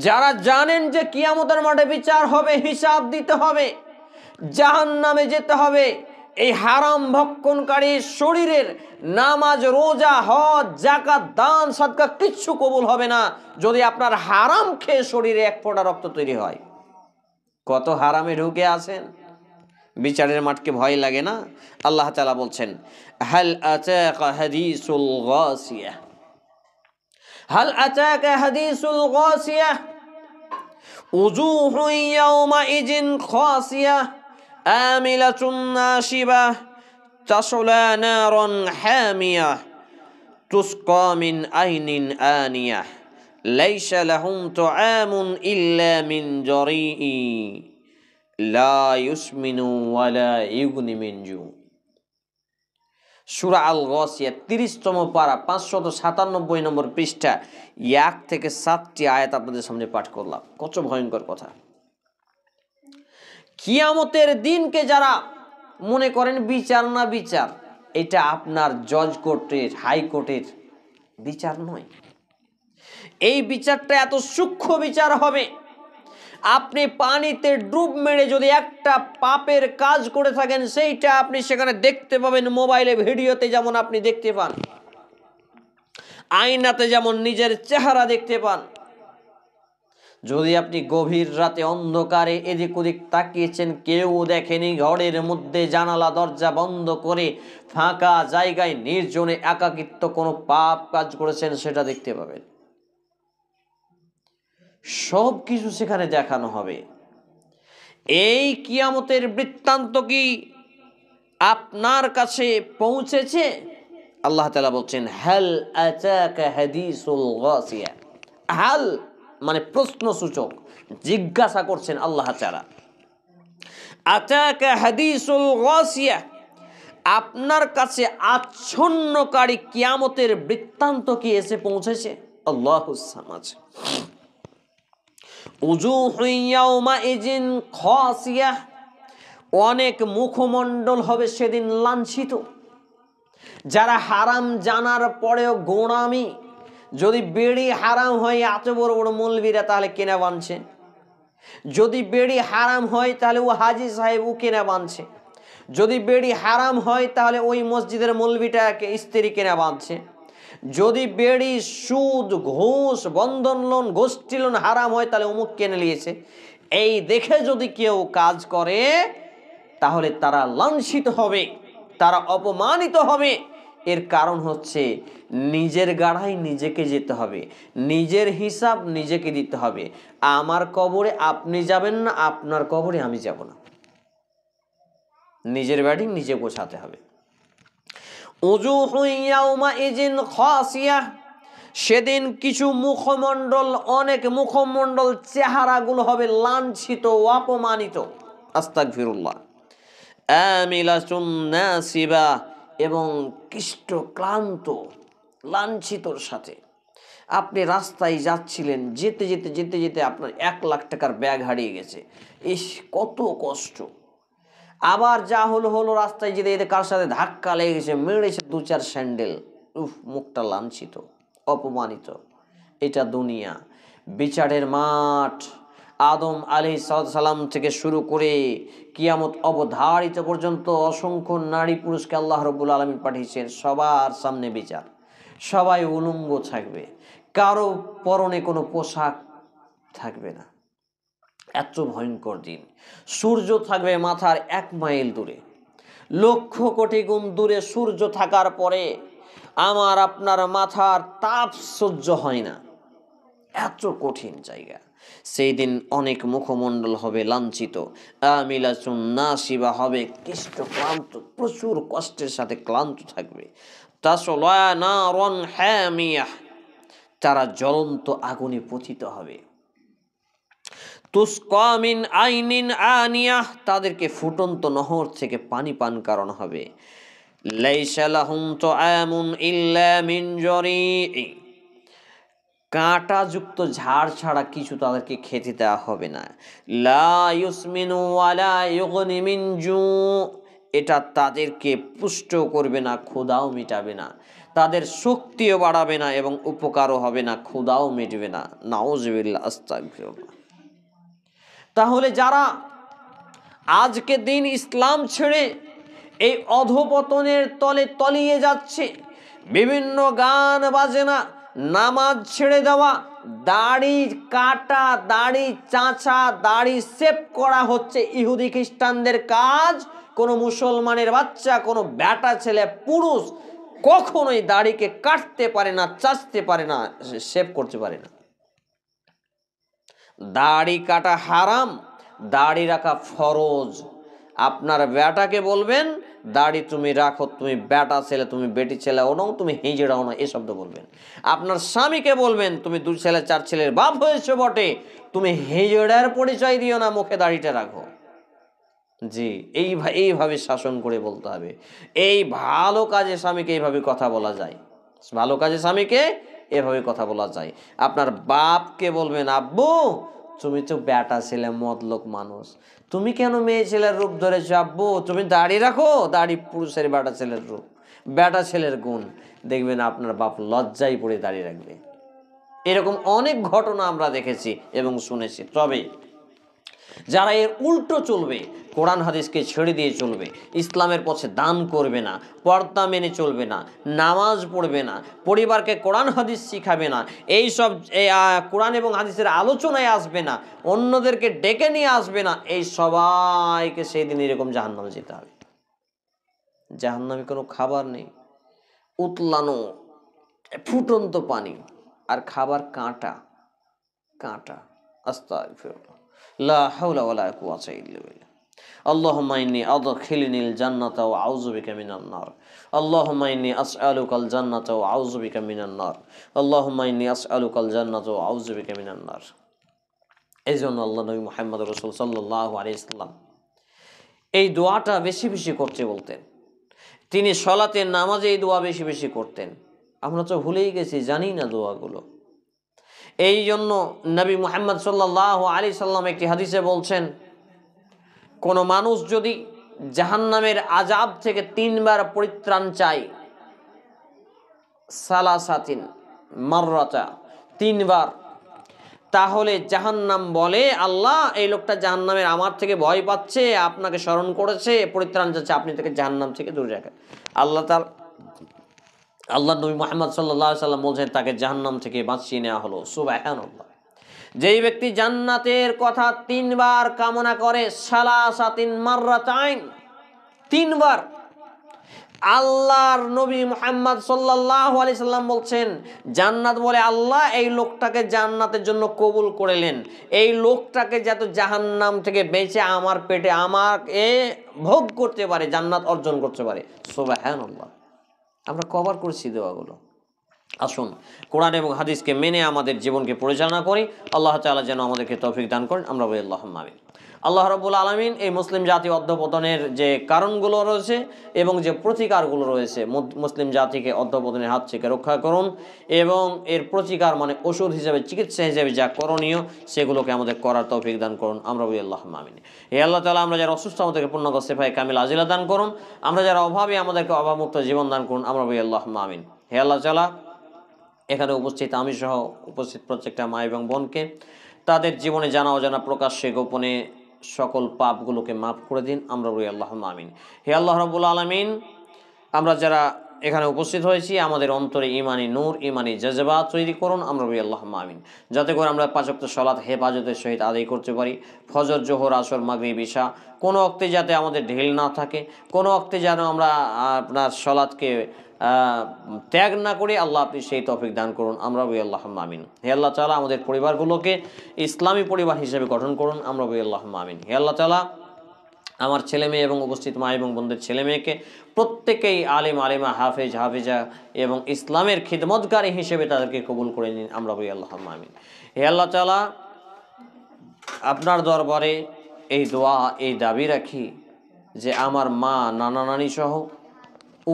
যারা জানেন যে কিয়ামতের মাঠে বিচার হবে, হিসাব দিতে হবে, জাহান্নামে যেতে হবে, এই হারাম ভক্ষণকারী শরীরের নামাজ, রোজা, হজ, যাকাত, দান, সাদকা কিচ্ছু কবুল হবে না যদি আপনার হারাম খেয়ে শরীরে এক ফোঁটা রক্ত তৈরি হয়। কত হারামে ঢুকে আছেন, বিচারের মাঠকে ভয় লাগে না? আল্লাহ তাআলা বলছেন, হাল আতাকা হাদিসুল গাসিয়া, হাল আতাকা হাদিসুল গাসিয়া উজুহু ইয়াওমাইজিন খাসিয়া আমিলাতুন নাশিবা তাসলা নারান হামিয়া তুসকা মিন আইনিন আনিয়া লাইসা লাহুম তুআমুন ইল্লা মিন জারিই লা ইউসমিনু ওয়ালা ইউগনি মিন জু। সূরা আল গাসিয়া 30তম পারা 597 নম্বর পৃষ্ঠা 1 থেকে 7টি আয়াত আপনাদের সামনে পাঠ করলাম। কত ভয়ঙ্কর কথা! কিয়ামতের দিনকে যারা মনে করেন বিচার না বিচার, এটা আপনার জজ কোর্টের, হাইকোর্টের বিচার নয়। এই বিচারটা এত সূক্ষ্ম বিচার হবে, আপনি পানিতে ডুব মেরে যদি একটা পাপের কাজ করে থাকেন সেইটা আপনি সেখানে দেখতে পাবেন, মোবাইলে ভিডিওতে যেমন আপনি দেখতে পান, আয়নাতে যেমন নিজের চেহারা দেখতে পান। যদি আপনি গভীর রাতে অন্ধকারে এদিক ওদিক তাকিয়েছেন, কেউ দেখেনি, ঘরের মধ্যে জানালা দরজা বন্ধ করে ফাঁকা জায়গায় নির্জনে একাকিত্ব কোনো পাপ কাজ করেছেন, সেটা দেখতে পাবেন। সব কিছু সেখানে দেখানো হবে। এই কিয়ামতের বৃত্তান্ত কি আপনার কাছে পৌঁছেছে? আল্লাহ তাআলা বলছেন, হাল আতাকা হাদিসুল গাসিয়া। হাল মানে প্রশ্নসূচক, জিজ্ঞাসা করছেন আল্লাহ তাআলা। আতাকা হাদিসুল গাসিয়া, আপনার কাছে আচ্ছন্নকারী কিয়ামতের বৃত্তান্ত কি এসে পৌঁছেছে? আল্লাহুস সামাদ। উজুহু ইয়াওমাইজিন খাসিয়া, অনেক মুখমণ্ডল হবে সেদিন লাঞ্ছিত। যারা হারাম জানার পরেও গোঁড়ামি, যদি বেড়ি হারাম হয় এত বড় বড় মৌলবীরা তাহলে কেনা বানছে, যদি বেড়ি হারাম হয় তাহলে ও হাজি সাহেব ও কেনা বানছে, যদি বেড়ি হারাম হয় তাহলে ওই মসজিদের মৌলবীটাকে স্ত্রী কেনা বাঁধছে, যদি বেড়ি, সুদ, ঘুষ, বন্ধন লোন, গোষ্ঠী লোন হারাম হয় তাহলে অমুক কিনে নিয়েছে। এই দেখে যদি কেউ কাজ করে তাহলে তারা লাঞ্ছিত হবে, তারা অপমানিত হবে। এর কারণ হচ্ছে নিজের গাড়ায় নিজেকে যেতে হবে, নিজের হিসাব নিজেকে দিতে হবে। আমার কবরে আপনি যাবেন না, আপনার কবরে আমি যাব না। নিজের ব্যাটিং নিজে গোছাতে হবে। উজুহু ইয়াওমাইজিন খাসিয়া, সেদিন কিছু মুখমণ্ডল, অনেক মুখমণ্ডল চেহারাগুলো হবে লাঞ্ছিত, অপমানিত। আস্তাগফিরুল্লাহ। আমিলাতুন নাসিবা, এবং কৃষ্ট ক্লান্ত, লাঞ্ছিতর সাথে। আপনি রাস্তায় যাচ্ছিলেন, যেতে যেতে যেতে যেতে আপনার 1 লাখ টাকার ব্যাগ হারিয়ে গেছে। ইস, কত কষ্ট। আবার যা হলো হলো, রাস্তায় যেতে যেতে কার সাথে ধাক্কা লেগে গেছে, মেরেছে 2-4 স্যান্ডেল। মুখটা লাঞ্ছিত, অপমানিত। এটা দুনিয়া। বিচারের মাঠ আদম আলাইহিস সালাম থেকে শুরু করে কিয়ামত অবধারিত পর্যন্ত অসংখ্য নারী পুরুষকে আল্লাহ রাব্বুল আলামিন পাঠিয়েছেন। সবার সামনে বিচার, সবাই উলঙ্গ থাকবে, কারো পরনে কোনো পোশাক থাকবে না। এত ভয়ঙ্কর দিন। সূর্য থাকবে মাথার 1 মাইল দূরে, লক্ষ কোটি গুণ দূরে সূর্য থাকার পরে আমার আপনার মাথার তাপ সহ্য হয় না, এত কঠিন জায়গা। সেই দিন অনেক মুখমণ্ডল হবে লাঞ্ছিত। আমিলাতুন নাসিবা হবে কষ্ট ক্লান্ত, প্রচুর কষ্টের সাথে ক্লান্ত থাকবে। তাসলা নারান হামিয়া, তারা জ্বলন্ত আগুনে পতিত হবে। তুসকা মিন আইনিন আনিয়া, তাদেরকে ফুটন্ত নহর থেকে পানি পান করানো হবে। লাইসা লাহুম তুআমুন ইল্লা মিন জারিই, কাঁটাযুক্ত ঝাড় ছাড়া কিছু তাদেরকে খেতে দেওয়া হবে না। লা ইউসমিনু ওয়ালা ইউগনি মিন জু, এটা তাদেরকে পুষ্ট করবে না, ক্ষুধাও মিটাবে না, তাদের শক্তিও বাড়াবে না এবং উপকারও হবে না, ক্ষুধাও মিটবে না। নাউজুবিল্লাহ, আস্তাগফিরুল্লাহ। তাহলে যারা আজকে দিন ইসলাম ছেড়ে এই অধপতনের তলে তলিয়ে যাচ্ছে, বিভিন্ন গান বাজনা, নামাজ ছেড়ে দেওয়া, দাড়ি কাটা, দাড়ি চাঁচা, দাড়ি সেভ করা হচ্ছে ইহুদি খ্রিস্টানদের কাজ। কোনো মুসলমানের বাচ্চা, কোনো বেটা ছেলে, পুরুষ কখনোই দাড়িকে কাটতে পারে না, চাচতে পারে না, সেভ করতে পারে না। দাড়ি কাটা হারাম, দাড়ি রাখা ফরজ। আপনার বেটাকে বলবেন দাড়ি তুমি রাখো, তুমি বেটা ছেলে, তুমি বেটি ছেলে নও, তুমি হিজড়াও না, এই শব্দ বলবেন। আপনার স্বামীকে বলবেন তুমি 2 ছেলে 4 ছেলের বাপ হয়েছে বটে, তুমি হিজড়ার পরিচয় দিও না, মুখে দাড়িটা রাখো। জি, এইভাবে শাসন করে বলতে হবে। এই ভালো কাজে স্বামীকে এইভাবে কথা বলা যায়, ভালো কাজে স্বামীকে এভাবে কথা বলা যায়। আপনার বাপকে বলবেন আব্বু তুমি তো বেটা ছেলে, মদলোক মানুষ, তুমি কেন মেয়ে ছেলের রূপ ধরেছো আব্বু, তুমি দাড়ি রাখো, দাড়ি পুরুষের বেটা ছেলের রূপ, বেটা ছেলের গুণ। দেখবেন আপনার বাপ লজ্জায় পড়ে দাঁড়িয়ে রাখবে। এরকম অনেক ঘটনা আমরা দেখেছি এবং শুনেছি। তবে যারা এর উল্টো চলবে, কোরআন হাদিসকে ছেড়ে দিয়ে চলবে, ইসলামের পথে দান করবে না, পর্দা মেনে চলবে না, নামাজ পড়বে না, পরিবারকে কোরআন হাদিস শিখাবে না, এই সব কোরআন এবং হাদিসের আলোচনায় আসবে না, অন্যদেরকে ডেকে নিয়ে আসবে না, এই সবাইকে সেই দিন এরকম জাহান্নামে যেতে হবে। জাহান্নামে কোনো খাবার নেই, উতলানো ফুটন্ত পানি, আর খাবার কাঁটা কাঁটা। আস্তাগফিরুল্লাহ, লা হাওলা ওয়ালা কুওয়াতা ইল্লা বিল্লাহ। আল্লাহুম্মা ইন্নী আদখিলনিল জান্নাতা ওয়া আউযু বিকা মিনান নার। আল্লাহুম্মা ইন্নী আসআলুকাল জান্নাতা ওয়া আউযু বিকা মিনান নার। আল্লাহুম্মা ইন্নী আসআলুকাল জান্নাতা ওয়া আউযু বিকা মিনান নার। এইজন্য আল্লাহ নবী মুহাম্মদ রাসূল সাল্লাল্লাহু আলাইহি সাল্লাম এই দোয়াটা বেশি বেশি করতে বলতেন। তিনি সালাতে নামাজে এই দোয়া বেশি বেশি করতেন। আমরা তো ভুলেই গেছি, জানি না দোয়াগুলো। এই জন্য নবী মুহাম্মদ সাল্লাল্লাহু আলাইহি সাল্লাম একটি হাদিসে বলছেন, কোনো মানুষ যদি জাহান্নামের আযাব থেকে 3 বার পরিত্রাণ চায়, সালাসাতিন মাররাতা, 3 বার, তাহলে জাহান্নাম বলে আল্লাহ এই লোকটা জাহান্নামের আমার থেকে ভয় পাচ্ছে, আপনাকে স্মরণ করেছে, পরিত্রাণ চাচ্ছে, আপনি তাকে জাহান্নাম থেকে দূরে রাখেন। আল্লাহ নবী মুহাম্মদ সাল্লাল্লাহু আলাইহি সাল্লাম বলছেন তাকে জাহান্নাম থেকে বাঁচিয়ে নেওয়া হলো। সুবহানাল্লাহ। যেই ব্যক্তি জান্নাতের কথা 3 বার কামনা করে, সালাসাতিন মাররাতাইন, 3 বার, আল্লাহর নবী মুহাম্মদ সাল্লাল্লাহু আলাইহি সাল্লাম বলছেন জান্নাত বলে আল্লাহ এই লোকটাকে জান্নাতের জন্য কবুল করলেন, এই লোকটাকে যাতে জাহান্নাম থেকে বেঁচে আমার পেটে আমাকে ভোগ করতে পারে, জান্নাত অর্জন করতে পারে। সুবহানাল্লাহ। আমরা কভার করছি দোয়াগুলো। আসুন কোরআন এবং হাদিসকে মেনে আমাদের জীবনকে পরিচালনা করি। আল্লাহ তাআলা যেন আমাদেরকে তৌফিক দান করেন। আমরা বলি আল্লাহুম্মা আমিন। আল্লাহ রাব্বুল আলামিন এই মুসলিম জাতি অধঃপতনের যে কারণগুলো রয়েছে এবং যে প্রতিকারগুলো রয়েছে, মুসলিম জাতিকে অধঃপতনের হাত থেকে রক্ষা করুন এবং এর প্রতিকার মানে ওষুধ হিসেবে, চিকিৎসা হিসেবে যা করণীয় সেগুলোকে আমাদের করার তৌফিক দান করুন। আমরা বলি আল্লাহুম্মা আমিন। হে আল্লাহ তাআলা, আমরা যারা অসুস্থ আমাদেরকে পূর্ণাঙ্গ শিফায়ে কামিল আজিলা দান করুন। আমরা যারা অভাবী আমাদেরকে অভাবমুক্ত জীবন দান করুন। আমরা বলি আল্লাহুম্মা আমিন। হে আল্লাহ তাআলা, এখানে উপস্থিত আমি সহ উপস্থিত প্রত্যেকটা মা এবং বোনকে তাদের জীবনে জানা অজানা প্রকাশ্যে গোপনে সকল পাপগুলোকে মাফ করে দিন। আমরা বলি আল্লাহুম্মা আমিন। হে আল্লাহ রাব্বুল আলামিন, আমরা যারা এখানে উপস্থিত হয়েছি আমাদের অন্তরে ইমানি নূর, ইমানি জজবা তৈরি করুন। আমরা বলি আল্লাহুম্মা আমিন। যাতে করে আমরা 5 ওয়াক্ত সালাত হেফাজতের সহিত আদায় করতে পারি। ফজর, জোহর, আসর, মাগরিব, ইশা কোনো ওয়াক্তে যাতে আমাদের ঢিল না থাকে, কোনো ওয়াক্তে যেন আমরা আপনার সালাতকে ত্যাগ না করে, আল্লাহ আপনি সেই তৌফিক দান করুন। আমরা বলি আল্লাহুম্মা আমিন। হে আল্লাহ তাআলা, আমাদের পরিবারগুলোকে ইসলামী পরিবার হিসেবে গঠন করুন। আমরা বলি আল্লাহুম্মা আমিন। হে আল্লাহ তাআলা, আমার ছেলে মেয়ে এবং উপস্থিত মা এবং বোনদের ছেলে মেয়েকে প্রত্যেকেই আলেম, আলেমা, হাফেজ, হাফেজা এবং ইসলামের খিদমতকারী হিসেবে তাদেরকে কবুল করে নিন। আমরা বলি আল্লাহুম্মা আমিন। হে আল্লাহ তাআলা, আপনার দরবারে এই দোয়া, এই দাবি রাখি যে আমার মা, নানা নানি সহ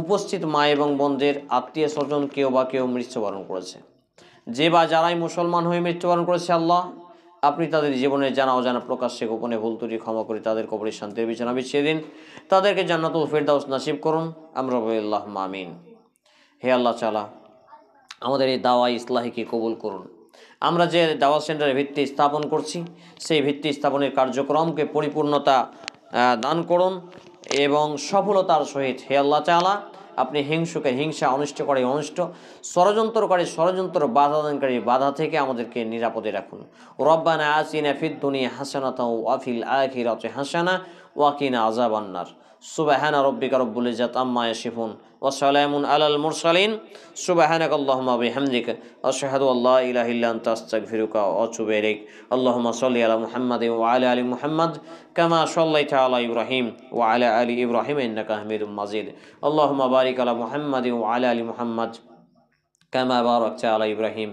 উপস্থিত মা এবং বোনদের আত্মীয় স্বজন কেউ বা কেউ মৃত্যুবরণ করেছে, যে বা যারাই মুসলমান হয়ে মৃত্যুবরণ করেছে আল্লাহ আপনি তাদের জীবনের জানা অজানা প্রকাশ্যে গোপনে ভুল ত্রুটি ক্ষমা করে তাদের কবরের শান্তির বিছানা বিছিয়ে দিন, তাদেরকে জান্নাতুল ফেরদাউস নসিব করুন। আমরা বলি আল্লাহুম্মা আমিন। হে আল্লাহ তাআলা, আমাদের এই দাওয়া ইসলাহিকে কবুল করুন। আমরা যে দাওয়া সেন্টারের ভিত্তি স্থাপন করছি সেই ভিত্তি স্থাপনের কার্যক্রমকে পরিপূর্ণতা দান করুন এবং সফলতার সহিত হে আল্লাহ তাআলা আপনি হিংসুকে হিংসা, অনিষ্ট করে অনিষ্ট, ষড়যন্ত্রকারী ষড়যন্ত্র, বাধাদানকারী বাধা থেকে আমাদেরকে নিরাপদে রাখুন। রব্বানা আতিনা ফিদ দুনিয়া হাসানাতাও ওয়া ফিল আখিরাতি হাসানা ওয়া কিনা আযাবান নার। সুবহানা রাব্বিকা রব্বিল ইজ্জাতি আম্মা ইয়াসিফুন ওয়া সালামুন আলাল মুরসালিন। সুবহানাকাল্লাহুম্মা ওয়া বিহামদিকা আশহাদু আল্লা ইলাহা ইল্লা আনতা আস্তাগফিরুকা ওয়া আতুবু ইলাইক। আল্লাহুম্মা সাল্লি আলা মুহাম্মাদিন ওয়া আলা আলি মুহাম্মাদ কামা সাল্লাইতা আলা ইব্রাহিম ওয়া আলা আলি ইব্রাহিম ইন্নাকা হামিদুম মাজিদ। আল্লাহুম্মা বারিক আলা মুহাম্মাদিন ওয়া আলা আলি মুহাম্মাদ কামা বারাকতা আলা ইব্রাহিম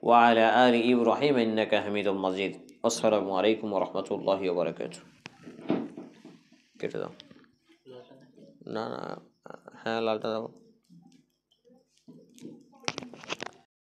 ওয়া আলা আলি ইব্রাহিম ইন্নাকা হামিদুম মাজিদ। আসসালামু আলাইকুম ওয়া রাহমাতুল্লাহি ওয়া বারাকাতুহু। কেটে দাও। না না, হ্যাঁ লালটা দাও।